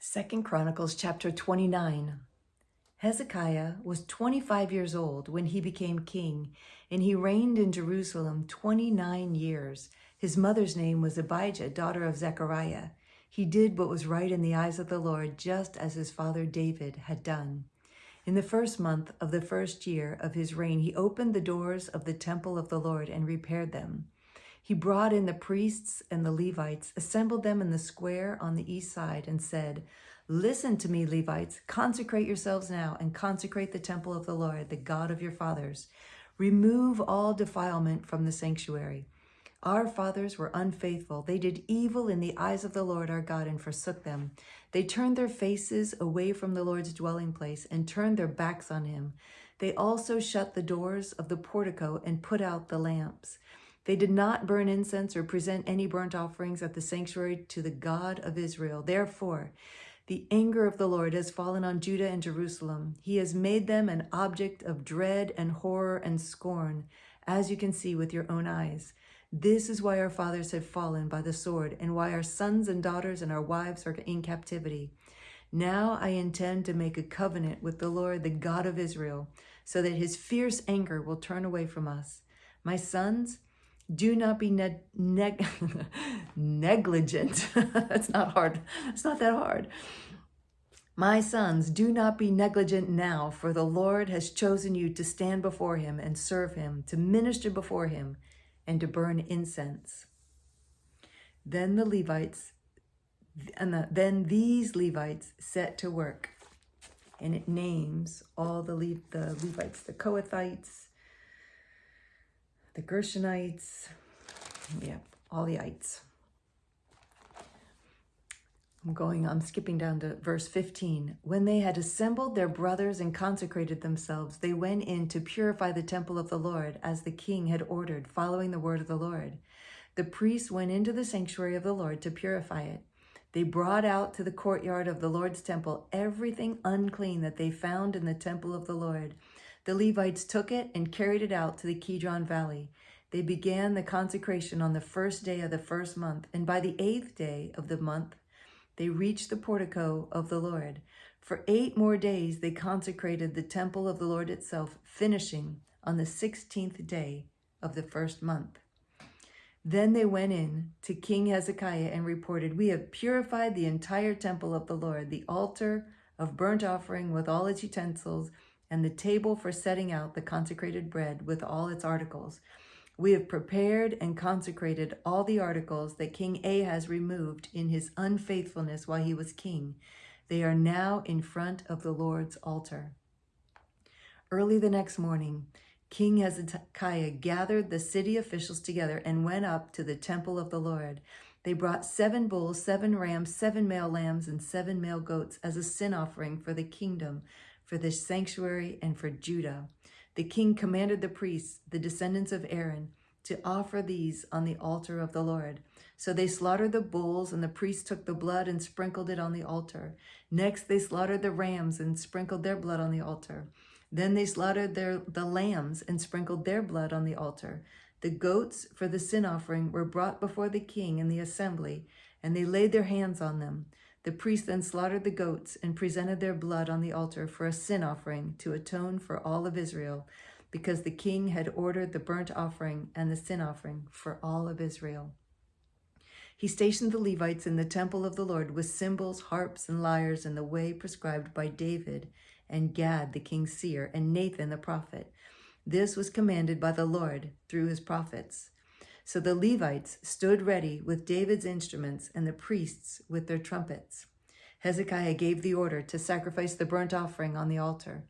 2 Chronicles chapter 29. Hezekiah was 25 years old when he became king, and he reigned in Jerusalem 29 years. His mother's name was Abijah, daughter of Zechariah. He did what was right in the eyes of the Lord, just as his father David had done. In the first month of the first year of his reign, he opened the doors of the temple of the Lord and repaired them. He brought in the priests and the Levites, assembled them in the square on the east side, and said, "Listen to me, Levites, consecrate yourselves now and consecrate the temple of the Lord, the God of your fathers. Remove all defilement from the sanctuary. Our fathers were unfaithful. They did evil in the eyes of the Lord our God and forsook them. They turned their faces away from the Lord's dwelling place and turned their backs on him. They also shut the doors of the portico and put out the lamps. They did not burn incense or present any burnt offerings at the sanctuary to the God of Israel. Therefore, the anger of the Lord has fallen on Judah and Jerusalem. He has made them an object of dread and horror and scorn, as you can see with your own eyes. This is why our fathers have fallen by the sword, and why our sons and daughters and our wives are in captivity. Now I intend to make a covenant with the Lord, the God of Israel, so that his fierce anger will turn away from us. My sons, do not be negligent. That's not hard. It's not that hard. My sons, do not be negligent now, for the Lord has chosen you to stand before him and serve him, to minister before him, and to burn incense. Then these Levites set to work, and it names all the Levites, the Kohathites, the Gershonites, all the ites. I'm skipping down to verse 15. When they had assembled their brothers and consecrated themselves, they went in to purify the temple of the Lord, as the king had ordered, following the word of the Lord. The priests went into the sanctuary of the Lord to purify it. They brought out to the courtyard of the Lord's temple everything unclean that they found in the temple of the Lord. The Levites took it and carried it out to the Kidron Valley. They began the consecration on the first day of the first month, and by the 8th day of the month, they reached the portico of the Lord. For 8 more days, they consecrated the temple of the Lord itself, finishing on the 16th day of the first month. Then they went in to King Hezekiah and reported, "We have purified the entire temple of the Lord, the altar of burnt offering with all its utensils, and the table for setting out the consecrated bread with all its articles. We have prepared and consecrated all the articles that King Ahaz removed in his unfaithfulness while he was king. They are now in front of the Lord's altar." Early the next morning, King Hezekiah gathered the city officials together and went up to the temple of the Lord. They brought 7 bulls, 7 rams, 7 male lambs, and 7 male goats as a sin offering for the kingdom, for the sanctuary, and for Judah. The king commanded the priests, the descendants of Aaron, to offer these on the altar of the Lord. So they slaughtered the bulls, and the priests took the blood and sprinkled it on the altar. Next, they slaughtered the rams and sprinkled their blood on the altar. Then they slaughtered the lambs and sprinkled their blood on the altar. The goats for the sin offering were brought before the king in the assembly, and they laid their hands on them. The priests then slaughtered the goats and presented their blood on the altar for a sin offering to atone for all of Israel, because the king had ordered the burnt offering and the sin offering for all of Israel. He stationed the Levites in the temple of the Lord with cymbals, harps, and lyres in the way prescribed by David and Gad the king's seer and Nathan the prophet. This was commanded by the Lord through his prophets. So the Levites stood ready with David's instruments and the priests with their trumpets. Hezekiah gave the order to sacrifice the burnt offering on the altar.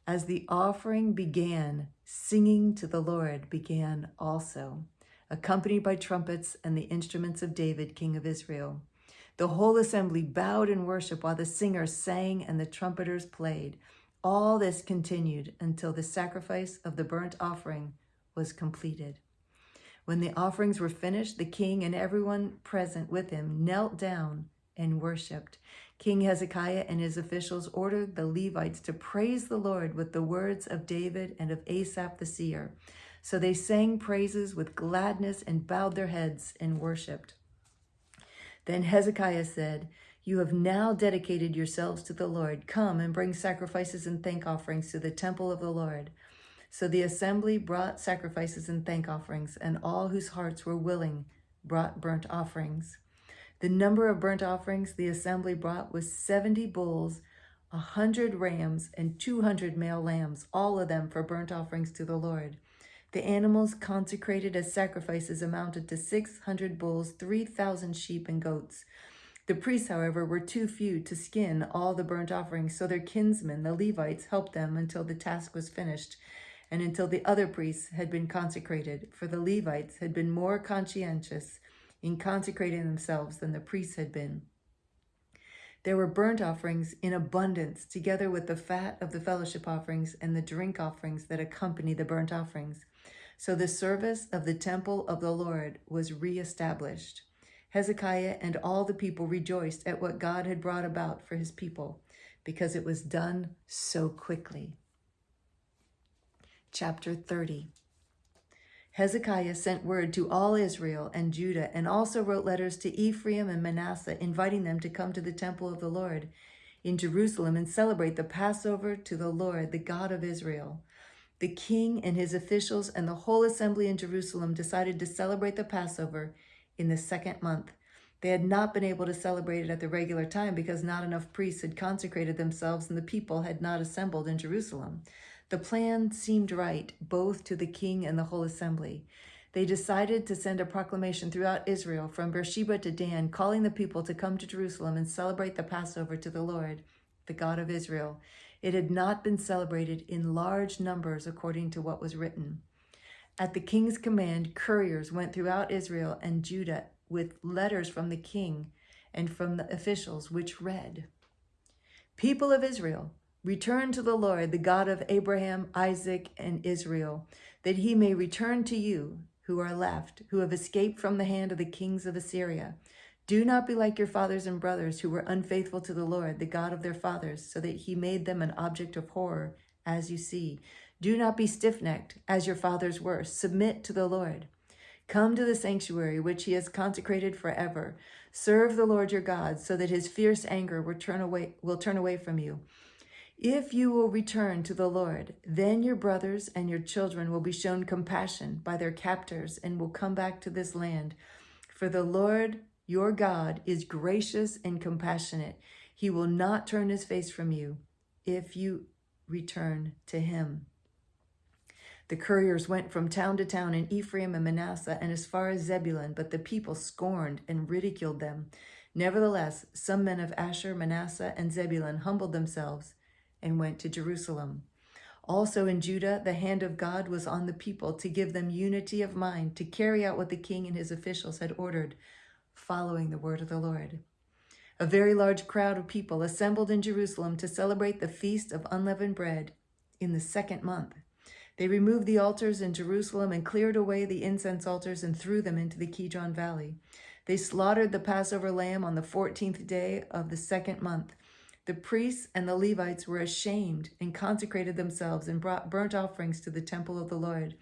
As the offering began, singing to the Lord began also, accompanied by trumpets and the instruments of David, king of Israel. The whole assembly bowed in worship while the singers sang and the trumpeters played. All this continued until the sacrifice of the burnt offering was completed. When the offerings were finished, the king and everyone present with him knelt down and worshipped. King Hezekiah and his officials ordered the Levites to praise the Lord with the words of David and of Asaph the seer. So they sang praises with gladness and bowed their heads and worshipped. Then Hezekiah said, You have now dedicated yourselves to the Lord. Come and bring sacrifices and thank offerings to the temple of the Lord." So the assembly brought sacrifices and thank offerings, and all whose hearts were willing brought burnt offerings. The number of burnt offerings the assembly brought was 70 bulls, 100 rams, and 200 male lambs, all of them for burnt offerings to the Lord. The animals consecrated as sacrifices amounted to 600 bulls, 3,000 sheep and goats. The priests, however, were too few to skin all the burnt offerings, so their kinsmen, the Levites, helped them until the task was finished and until the other priests had been consecrated, for the Levites had been more conscientious in consecrating themselves than the priests had been. There were burnt offerings in abundance, together with the fat of the fellowship offerings and the drink offerings that accompany the burnt offerings. So the service of the temple of the Lord was reestablished. Hezekiah and all the people rejoiced at what God had brought about for his people, because it was done so quickly. Chapter 30. Hezekiah sent word to all Israel and Judah, and also wrote letters to Ephraim and Manasseh, inviting them to come to the temple of the Lord in Jerusalem and celebrate the Passover to the Lord, the God of Israel. The king and his officials and the whole assembly in Jerusalem decided to celebrate the Passover in the 2nd month. They had not been able to celebrate it at the regular time because not enough priests had consecrated themselves and the people had not assembled in Jerusalem. The plan seemed right, both to the king and the whole assembly. They decided to send a proclamation throughout Israel from Beersheba to Dan, calling the people to come to Jerusalem and celebrate the Passover to the Lord, the God of Israel. It had not been celebrated in large numbers according to what was written. At the king's command, couriers went throughout Israel and Judah with letters from the king and from the officials, which read, "People of Israel, return to the Lord, the God of Abraham, Isaac, and Israel, that he may return to you who are left, who have escaped from the hand of the kings of Assyria. Do not be like your fathers and brothers who were unfaithful to the Lord, the God of their fathers, so that he made them an object of horror, as you see. Do not be stiff-necked, as your fathers were. Submit to the Lord. Come to the sanctuary, which he has consecrated forever. Serve the Lord your God, so that his fierce anger will turn away from you. If you will return to the Lord, then your brothers and your children will be shown compassion by their captors and will come back to this land. For the Lord your God is gracious and compassionate. He will not turn his face from you if you return to him." The couriers went from town to town in Ephraim and Manasseh and as far as Zebulun, but the people scorned and ridiculed them. Nevertheless, some men of Asher, Manasseh, and Zebulun humbled themselves and went to Jerusalem. Also in Judah, the hand of God was on the people to give them unity of mind to carry out what the king and his officials had ordered, following the word of the Lord. A very large crowd of people assembled in Jerusalem to celebrate the Feast of Unleavened Bread in the 2nd month. They removed the altars in Jerusalem and cleared away the incense altars and threw them into the Kidron Valley. They slaughtered the Passover lamb on the 14th day of the 2nd month. The priests and the Levites were ashamed and consecrated themselves and brought burnt offerings to the temple of the Lord.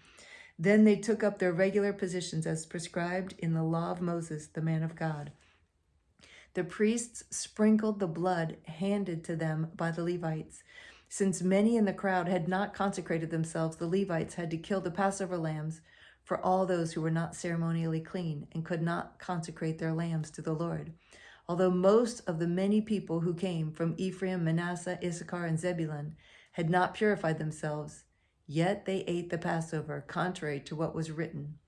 Then they took up their regular positions as prescribed in the law of Moses, the man of God. The priests sprinkled the blood handed to them by the Levites. Since many in the crowd had not consecrated themselves, the Levites had to kill the Passover lambs for all those who were not ceremonially clean and could not consecrate their lambs to the Lord. Although most of the many people who came from Ephraim, Manasseh, Issachar, and Zebulun had not purified themselves, yet they ate the Passover, contrary to what was written.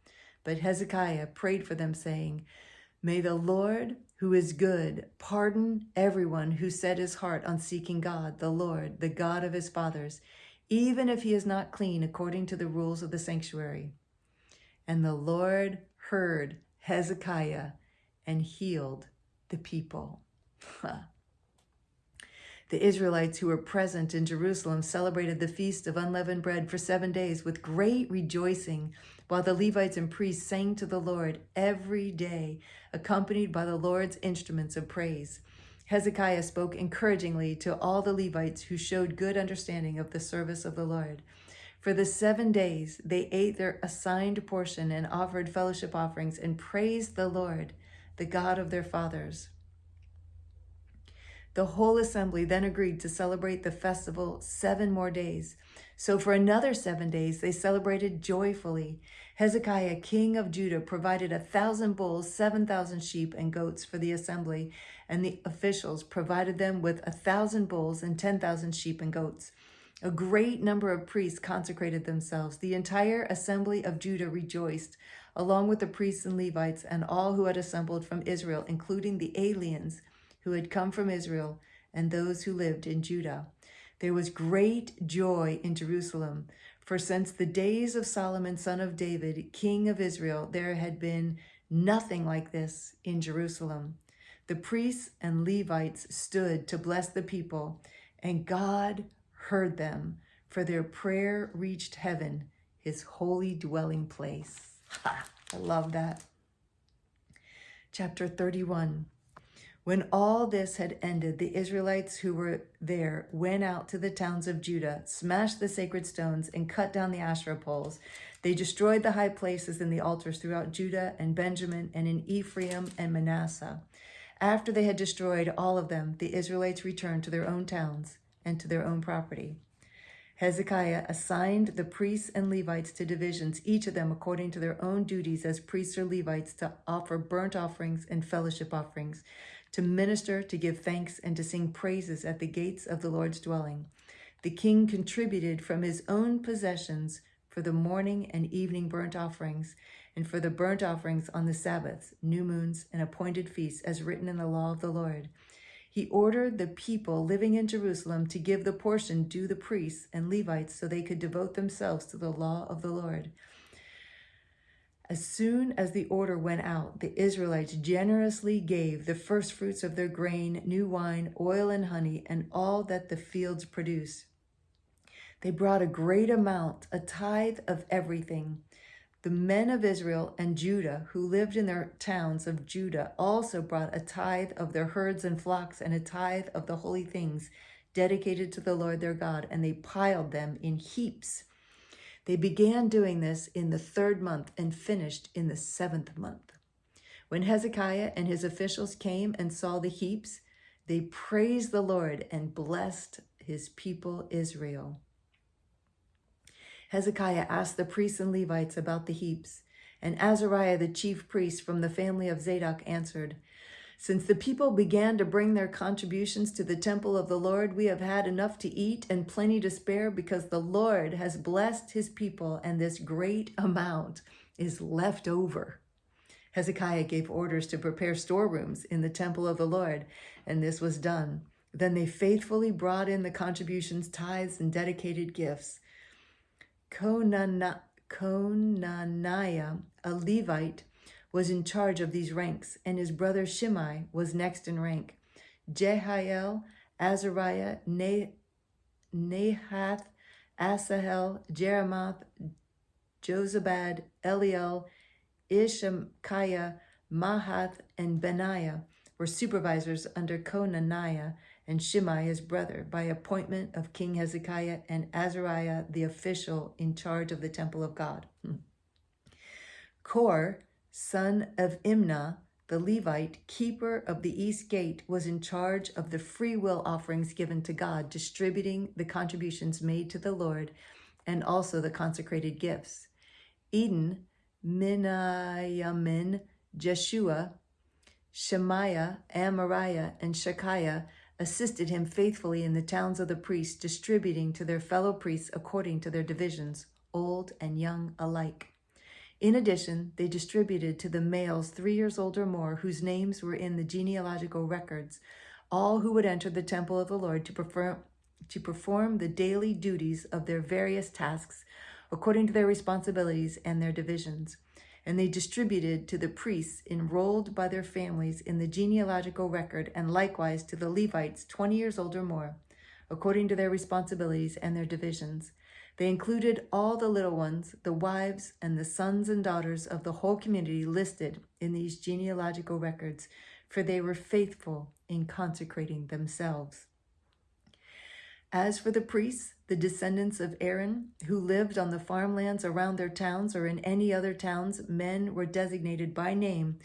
But Hezekiah prayed for them, saying, "May the Lord, who is good, pardon everyone who set his heart on seeking God, the Lord, the God of his fathers, even if he is not clean according to the rules of the sanctuary." And the Lord heard Hezekiah and healed the people. The Israelites who were present in Jerusalem celebrated the Feast of Unleavened Bread for 7 days with great rejoicing, while the Levites and priests sang to the Lord every day, accompanied by the Lord's instruments of praise. Hezekiah spoke encouragingly to all the Levites who showed good understanding of the service of the Lord. For the 7 days they ate their assigned portion and offered fellowship offerings and praised the Lord, the God of their fathers. The whole assembly then agreed to celebrate the festival 7 more days. So for another 7 days, they celebrated joyfully. Hezekiah, king of Judah, provided 1,000 bulls, 7,000 sheep and goats for the assembly, and the officials provided them with 1,000 bulls and 10,000 sheep and goats. A great number of priests consecrated themselves. The entire assembly of Judah rejoiced, along with the priests and Levites and all who had assembled from Israel, including the aliens who had come from Israel and those who lived in Judah. There was great joy in Jerusalem, for since the days of Solomon, son of David, king of Israel, there had been nothing like this in Jerusalem. The priests and Levites stood to bless the people, and God heard them, for their prayer reached heaven, his holy dwelling place. I love that. Chapter 31. When all this had ended, the Israelites who were there went out to the towns of Judah, smashed the sacred stones, and cut down the Asherah poles. They destroyed the high places and the altars throughout Judah and Benjamin and in Ephraim and Manasseh. After they had destroyed all of them, the Israelites returned to their own towns and to their own property. Hezekiah assigned the priests and Levites to divisions, each of them according to their own duties as priests or Levites, to offer burnt offerings and fellowship offerings, to minister, to give thanks, and to sing praises at the gates of the Lord's dwelling. The king contributed from his own possessions for the morning and evening burnt offerings, and for the burnt offerings on the Sabbaths, new moons, and appointed feasts, as written in the law of the Lord. He ordered the people living in Jerusalem to give the portion due the priests and Levites so they could devote themselves to the law of the Lord. As soon as the order went out, the Israelites generously gave the first fruits of their grain, new wine, oil, and honey, and all that the fields produce. They brought a great amount, a tithe of everything. The men of Israel and Judah who lived in their towns of Judah also brought a tithe of their herds and flocks and a tithe of the holy things dedicated to the Lord their God, and they piled them in heaps. They began doing this in the 3rd month and finished in the 7th month. When Hezekiah and his officials came and saw the heaps, they praised the Lord and blessed his people Israel. Hezekiah asked the priests and Levites about the heaps, and Azariah, the chief priest from the family of Zadok, answered, "Since the people began to bring their contributions to the temple of the Lord, we have had enough to eat and plenty to spare, because the Lord has blessed his people, and this great amount is left over." Hezekiah gave orders to prepare storerooms in the temple of the Lord, and this was done. Then they faithfully brought in the contributions, tithes, and dedicated gifts. Conaniah, a Levite, was in charge of these ranks, and his brother Shimei was next in rank. Jehiel, Azariah, Nahath, Asahel, Jeremoth, Jozabad, Eliel, Ishmachiah, Mahath, and Benaiah were supervisors under Conaniah and Shimei his brother, by appointment of King Hezekiah, and Azariah the official in charge of the temple of God. Kor, son of Imnah, the Levite, keeper of the east gate, was in charge of the free will offerings given to God, distributing the contributions made to the Lord, and also the consecrated gifts. Eden, Minayamin, Jeshua, Shemaiah, Amariah, and Shekiah assisted him faithfully in the towns of the priests, distributing to their fellow priests according to their divisions, old and young alike. In addition, they distributed to the males 3 years old or more, whose names were in the genealogical records, all who would enter the temple of the Lord to perform the daily duties of their various tasks according to their responsibilities and their divisions. And they distributed to the priests enrolled by their families in the genealogical record, and likewise to the Levites 20 years old or more, according to their responsibilities and their divisions. They included all the little ones, the wives, and the sons and daughters of the whole community listed in these genealogical records, for they were faithful in consecrating themselves. As for the priests, the descendants of Aaron, who lived on the farmlands around their towns or in any other towns, men were designated by name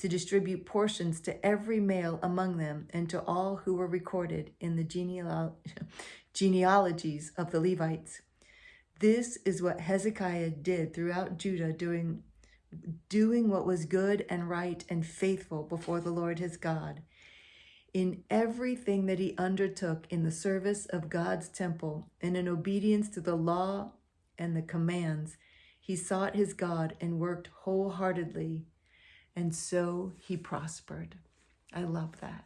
to distribute portions to every male among them and to all who were recorded in the genealogies of the Levites. This is what Hezekiah did throughout Judah, doing what was good and right and faithful before the Lord his God. In everything that he undertook in the service of God's temple and in obedience to the law and the commands, he sought his God and worked wholeheartedly, and so he prospered. I love that.